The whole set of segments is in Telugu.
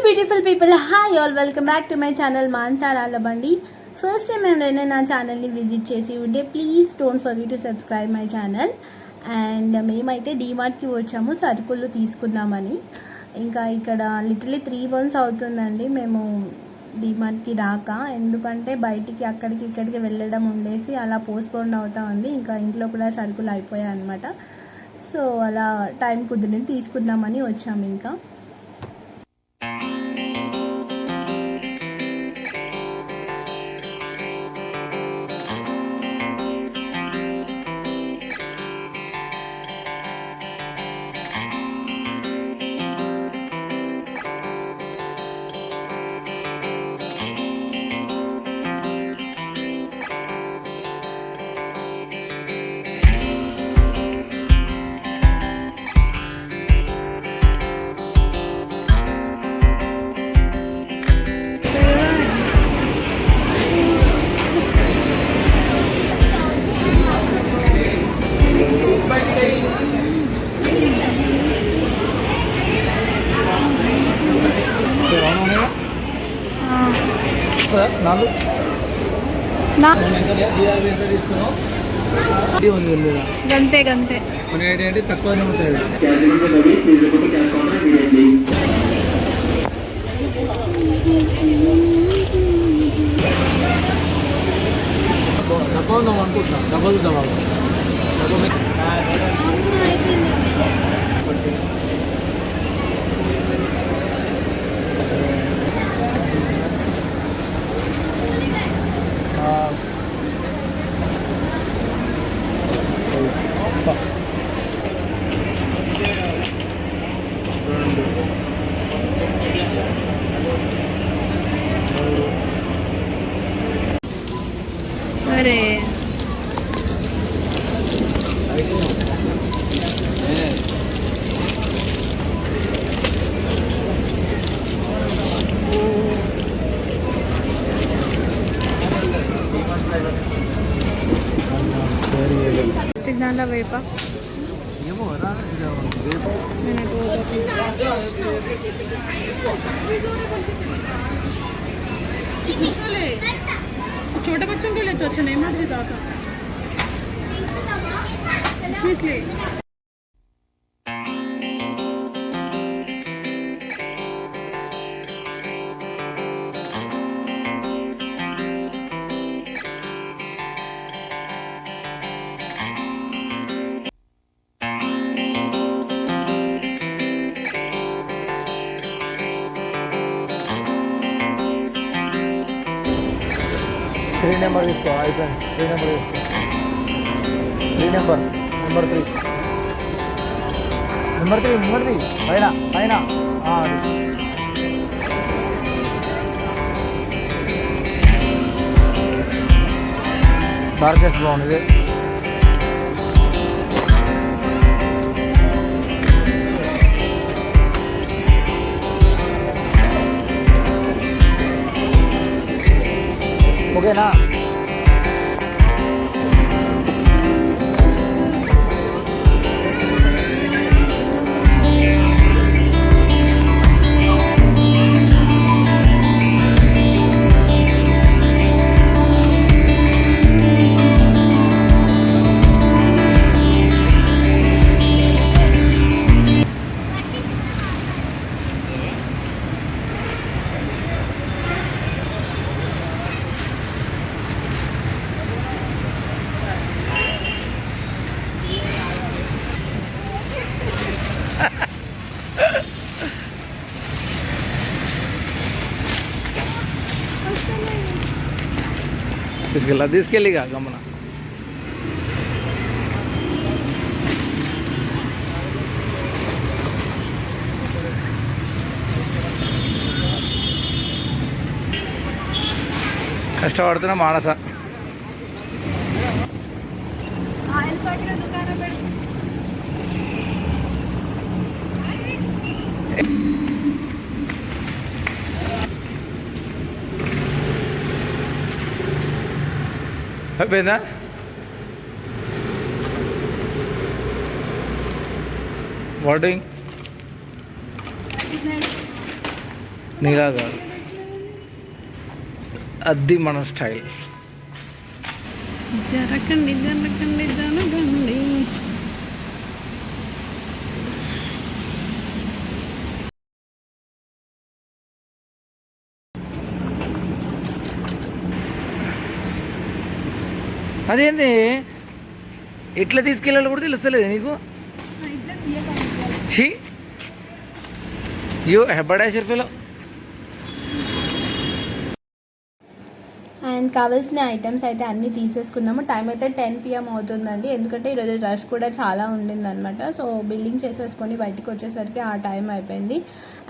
Beautiful people, hi all, welcome back to my channel Mansar Alabandi. First time ఎవరైనా నా ఛానల్ని విజిట్ చేసి ఉంటే please don't forget to subscribe my channel. And మేమైతే డీమార్ట్కి వచ్చాము సరుకులు తీసుకుందామని. ఇంకా ఇక్కడ లిటరలీ 3 months అవుతుందండి మేము డీమార్ట్కి రాక. ఎందుకంటే బయటికి అక్కడికి ఇక్కడికి వెళ్ళడం ఉండేసి అలా పోస్ట్పోన్ అవుతా ఉంది. ఇంకా ఇంట్లో కూడా సరుకులు అయిపోయాయి అనమాట. సో అలా టైం కుదిరింది, తీసుకుందామని వచ్చాము. ఇంకా గంతే గంతే తక్కువనే ఉంటుంది. తక్కువ ఉందాం అనుకుంటున్నాం, డబ్బు చూద్దాం. అరే దాంట్లో వేప छोटे बच्चों के लिए तो अच्छा नहीं मार देता था इसलिए। थ्री नंबर తీసుకో, అయిపోయింది. 3 నెంబర్ తీసుకో. 3 నెంబర్, నెంబర్ 3 పైన పైన డార్కెస్ట్ బ్రౌన్ ఇది. ఓకేనా? తీసుకెళ్ళిగా గమన కష్టపడుతున్న మానస. అయిపోయిందా? What doing? నీలా కాదు, అది మన స్టైల్. జరకండి జరకండి జరగండి. అదేంది ఎట్లా తీసుకెళ్ళాలో కూడా తెలుస్తలేదు నీకు. ఛీ యో హెబ్బడాషర్ ఫీలో. అండ్ కావాల్సిన ఐటమ్స్ అయితే అన్నీ తీసేసుకున్నాము. టైం అయితే 10 PM అవుతుందండి, ఎందుకంటే ఈరోజు రష్ కూడా చాలా ఉండిందనమాట. సో బిల్లింగ్ చేసేసుకొని బయటికి వచ్చేసరికి ఆ టైం అయిపోయింది.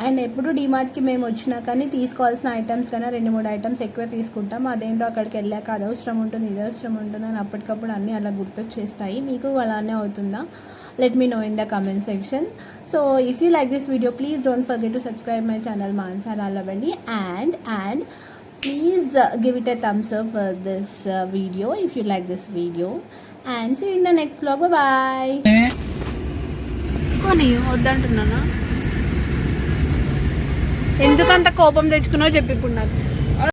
అండ్ ఎప్పుడు డీమార్ట్కి మేము వచ్చినా కానీ తీసుకోవాల్సిన ఐటమ్స్ కన్నా 2-3 ఐటమ్స్ ఎక్కువ తీసుకుంటాం. అదేంటో అక్కడికి వెళ్ళాక అది అవసరం ఉంటుంది, ఇది అవసరం ఉంటుంది అని అప్పటికప్పుడు అన్నీ అలా గుర్తొచ్చేస్తాయి. మీకు అలానే అవుతుందా? Let me know in the comment section. So if you like this video please don't forget to subscribe my channel Mansar Allabandi. And please give it a thumbs up for this video if you like this video, and see you in the next vlog. Bye bye. కొని వద్దంటున్నానా? ఎందుకంత కోపం తెచ్చుకున్నావు చెప్పు ఇప్పుడు నాకు.